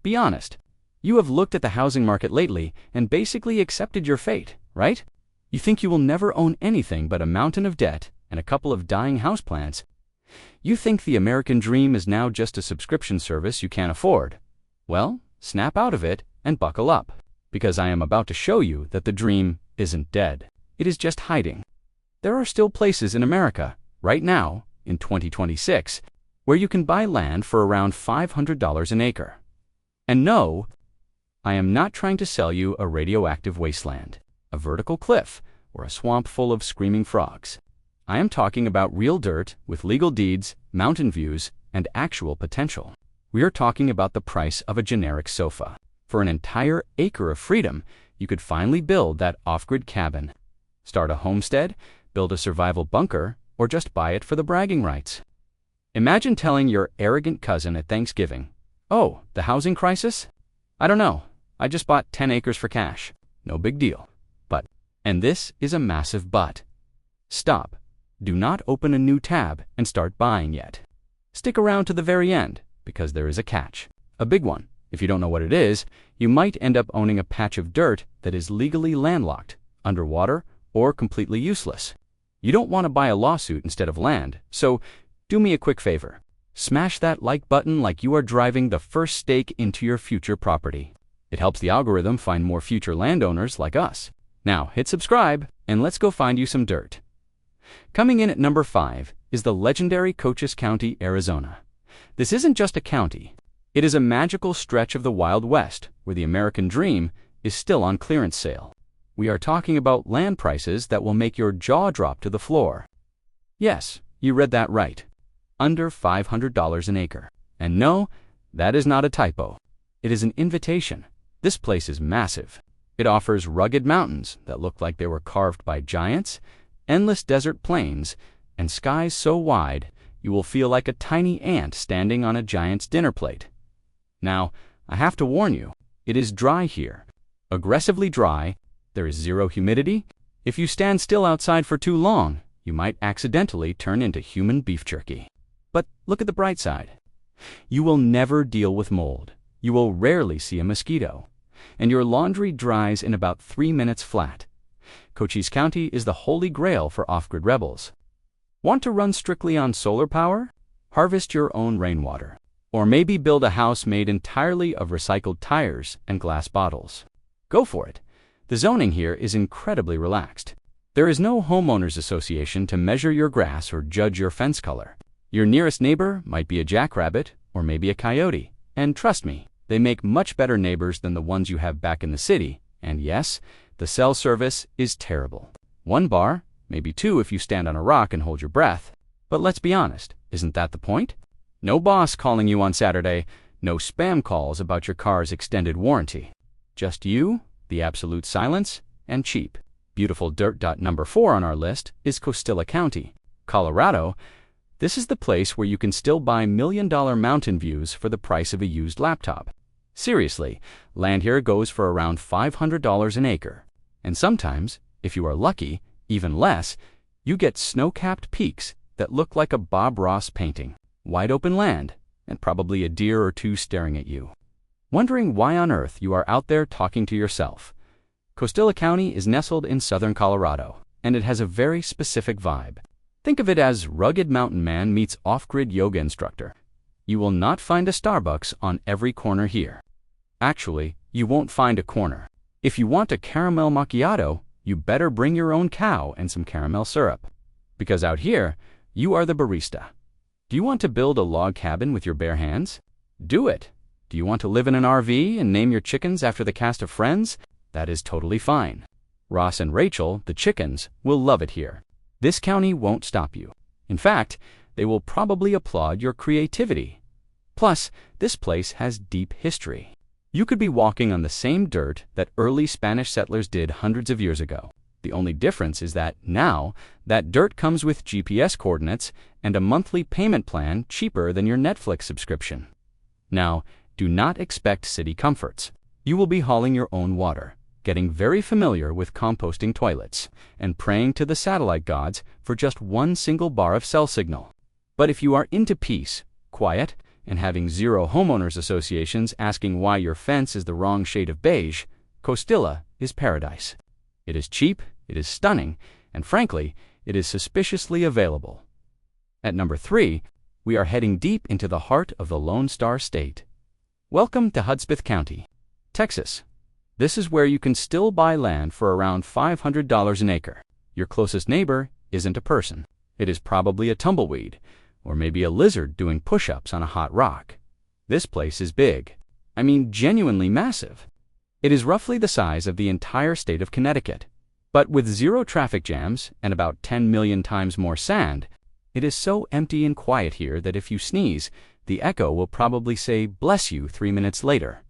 Be honest. You have looked at the housing market lately and basically accepted your fate, right? You think you will never own anything but a mountain of debt and a couple of dying houseplants. You think the American dream is now just a subscription service you can't afford. Well, snap out of it and buckle up, because I am about to show you that the dream isn't dead. It is just hiding. There are still places in America, right now, in 2026, where you can buy land for around $500 an acre. And no, I am not trying to sell you a radioactive wasteland, a vertical cliff, or a swamp full of screaming frogs. I am talking about real dirt with legal deeds, mountain views, and actual potential. We are talking about the price of a generic sofa. For an entire acre of freedom, you could finally build that off-grid cabin, start a homestead, build a survival bunker, or just buy it for the bragging rights. Imagine telling your arrogant cousin at Thanksgiving, "Oh, the housing crisis? I don't know. I just bought 10 acres for cash. No big deal." But, and this is a massive but. Stop. Do not open a new tab and start buying yet. Stick around to the very end, because there is a catch. A big one. If you don't know what it is, you might end up owning a patch of dirt that is legally landlocked, underwater, or completely useless. You don't want to buy a lawsuit instead of land, so do me a quick favor. Smash that like button like you are driving the first stake into your future property. It helps the algorithm find more future landowners like us. Now hit subscribe and let's go find you some dirt. Coming in at number 5 is the legendary Cochise County, Arizona. This isn't just a county. It is a magical stretch of the Wild West where the American dream is still on clearance sale. We are talking about land prices that will make your jaw drop to the floor. Yes, you read that right. Under $500 an acre. And no, that is not a typo. It is an invitation. This place is massive. It offers rugged mountains that look like they were carved by giants, endless desert plains, and skies so wide you will feel like a tiny ant standing on a giant's dinner plate. Now, I have to warn you, it is dry here. Aggressively dry. There is zero humidity. If you stand still outside for too long, you might accidentally turn into human beef jerky. But look at the bright side. You will never deal with mold. You will rarely see a mosquito. And your laundry dries in about 3 minutes flat. Cochise County is the holy grail for off-grid rebels. Want to run strictly on solar power? Harvest your own rainwater. Or maybe build a house made entirely of recycled tires and glass bottles. Go for it. The zoning here is incredibly relaxed. There is no homeowners association to measure your grass or judge your fence color. Your nearest neighbor might be a jackrabbit or maybe a coyote. And trust me, they make much better neighbors than the ones you have back in the city. And yes, the cell service is terrible. 1 bar, maybe 2 if you stand on a rock and hold your breath. But let's be honest, isn't that the point? No boss calling you on Saturday, no spam calls about your car's extended warranty. Just you, the absolute silence, and cheap. Beautiful dirt. Number 4 on our list is Coachella County, Colorado. This is the place where you can still buy million-dollar mountain views for the price of a used laptop. Seriously, land here goes for around $500 an acre. And sometimes, if you are lucky, even less, you get snow-capped peaks that look like a Bob Ross painting. Wide open land, and probably a deer or 2 staring at you. Wondering why on earth you are out there talking to yourself. Coachella County is nestled in southern Colorado, and it has a very specific vibe. Think of it as rugged mountain man meets off-grid yoga instructor. You will not find a Starbucks on every corner here. Actually, you won't find a corner. If you want a caramel macchiato, you better bring your own cow and some caramel syrup. Because out here, you are the barista. Do you want to build a log cabin with your bare hands? Do it. Do you want to live in an RV and name your chickens after the cast of Friends? That is totally fine. Ross and Rachel, the chickens, will love it here. This county won't stop you. In fact, they will probably applaud your creativity. Plus, this place has deep history. You could be walking on the same dirt that early Spanish settlers did hundreds of years ago. The only difference is that now, that dirt comes with GPS coordinates and a monthly payment plan cheaper than your Netflix subscription. Now, do not expect city comforts. You will be hauling your own water, getting very familiar with composting toilets, and praying to the satellite gods for just 1 single bar of cell signal. But if you are into peace, quiet, and having zero homeowners associations asking why your fence is the wrong shade of beige, Costilla is paradise. It is cheap, it is stunning, and frankly, it is suspiciously available. At number 3, we are heading deep into the heart of the Lone Star State. Welcome to Hudspeth County, Texas. This is where you can still buy land for around $500 an acre. Your closest neighbor isn't a person. It is probably a tumbleweed, or maybe a lizard doing push-ups on a hot rock. This place is big. I mean, genuinely massive. It is roughly the size of the entire state of Connecticut. But with zero traffic jams and about 10 million times more sand, it is so empty and quiet here that if you sneeze, the echo will probably say, "Bless you," 3 minutes later.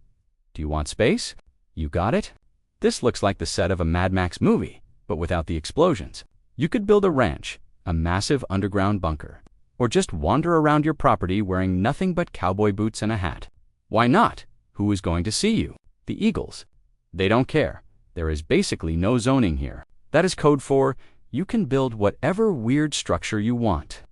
Do you want space? You got it? This looks like the set of a Mad Max movie, but without the explosions. You could build a ranch, a massive underground bunker, or just wander around your property wearing nothing but cowboy boots and a hat. Why not? Who is going to see you? The Eagles. They don't care. There is basically no zoning here. That is code for, you can build whatever weird structure you want.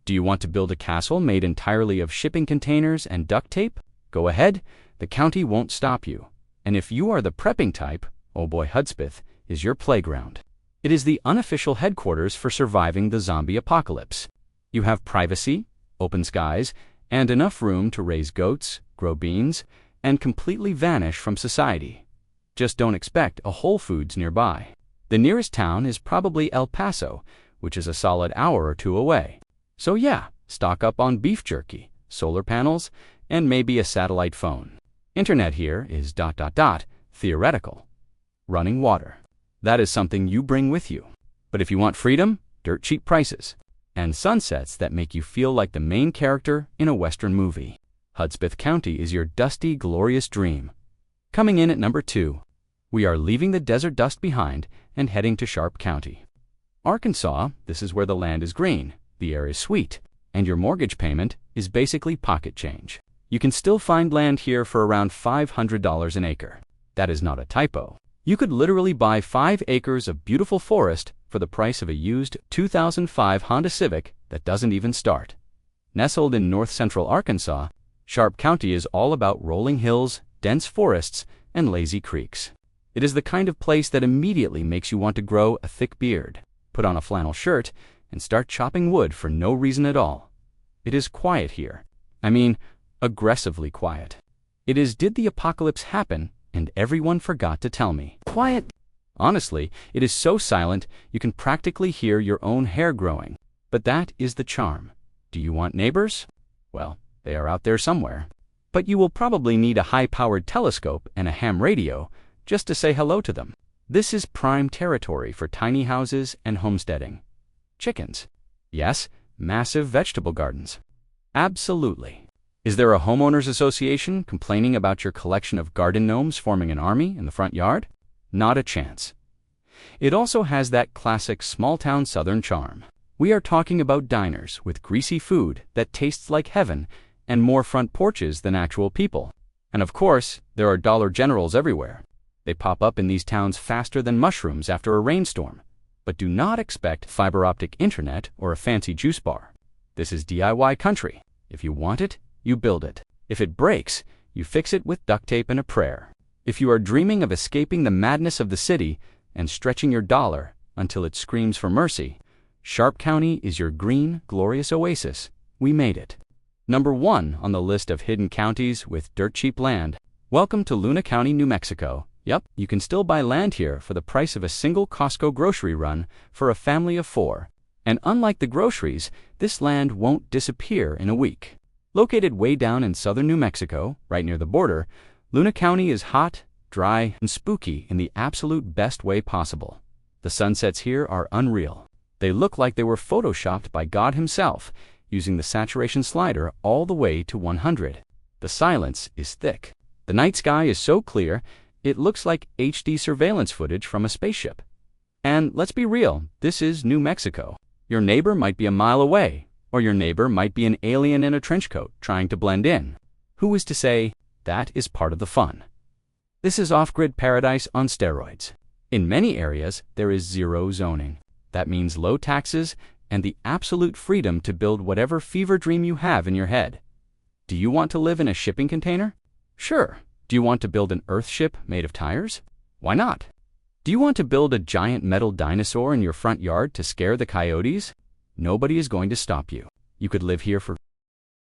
Do you want to build a castle made entirely of shipping containers and duct tape? Go ahead, the county won't stop you. And if you are the prepping type, oh boy, Hudspeth is your playground. It is the unofficial headquarters for surviving the zombie apocalypse. You have privacy, open skies, and enough room to raise goats, grow beans, and completely vanish from society. Just don't expect a Whole Foods nearby. The nearest town is probably El Paso, which is a solid hour or 2 away. So yeah, stock up on beef jerky, solar panels, and maybe a satellite phone. Internet here is ... theoretical. Running water. That is something you bring with you. But if you want freedom, dirt cheap prices, and sunsets that make you feel like the main character in a Western movie, Hudspeth County is your dusty, glorious dream. Coming in at number 2, we are leaving the desert dust behind and heading to Sharp County. Arkansas, this is where the land is green, the air is sweet, and your mortgage payment is basically pocket change. You can still find land here for around $500 an acre. That is not a typo. You could literally buy 5 acres of beautiful forest for the price of a used 2005 Honda Civic that doesn't even start. Nestled in north-central Arkansas, Sharp County is all about rolling hills, dense forests, and lazy creeks. It is the kind of place that immediately makes you want to grow a thick beard, put on a flannel shirt, and start chopping wood for no reason at all. It is quiet here. I mean, aggressively quiet. It is did the apocalypse happen and everyone forgot to tell me. Quiet. Honestly, it is so silent you can practically hear your own hair growing. But that is the charm. Do you want neighbors? Well, they are out there somewhere. But you will probably need a high-powered telescope and a ham radio just to say hello to them. This is prime territory for tiny houses and homesteading. Chickens. Yes, massive vegetable gardens. Absolutely. Is there a homeowners association complaining about your collection of garden gnomes forming an army in the front yard? Not a chance. It also has that classic small-town southern charm. We are talking about diners with greasy food that tastes like heaven and more front porches than actual people. And of course, there are Dollar Generals everywhere. They pop up in these towns faster than mushrooms after a rainstorm. But do not expect fiber optic internet or a fancy juice bar. This is DIY country. If you want it, you build it. If it breaks, you fix it with duct tape and a prayer. If you are dreaming of escaping the madness of the city and stretching your dollar until it screams for mercy, Sharp County is your green, glorious oasis. We made it. Number 1 on the list of hidden counties with dirt cheap land. Welcome to Luna County, New Mexico. Yep, you can still buy land here for the price of a single Costco grocery run for a family of 4. And unlike the groceries, this land won't disappear in a week. Located way down in southern New Mexico, right near the border, Luna County is hot, dry, and spooky in the absolute best way possible. The sunsets here are unreal. They look like they were photoshopped by God himself, using the saturation slider all the way to 100. The silence is thick. The night sky is so clear, it looks like HD surveillance footage from a spaceship. And let's be real, this is New Mexico. Your neighbor might be a mile away, or your neighbor might be an alien in a trench coat trying to blend in. Who is to say that is part of the fun? This is off-grid paradise on steroids. In many areas, there is zero zoning. That means low taxes and the absolute freedom to build whatever fever dream you have in your head. Do you want to live in a shipping container? Sure. Do you want to build an Earth ship made of tires? Why not? Do you want to build a giant metal dinosaur in your front yard to scare the coyotes? Nobody is going to stop you. You could live here for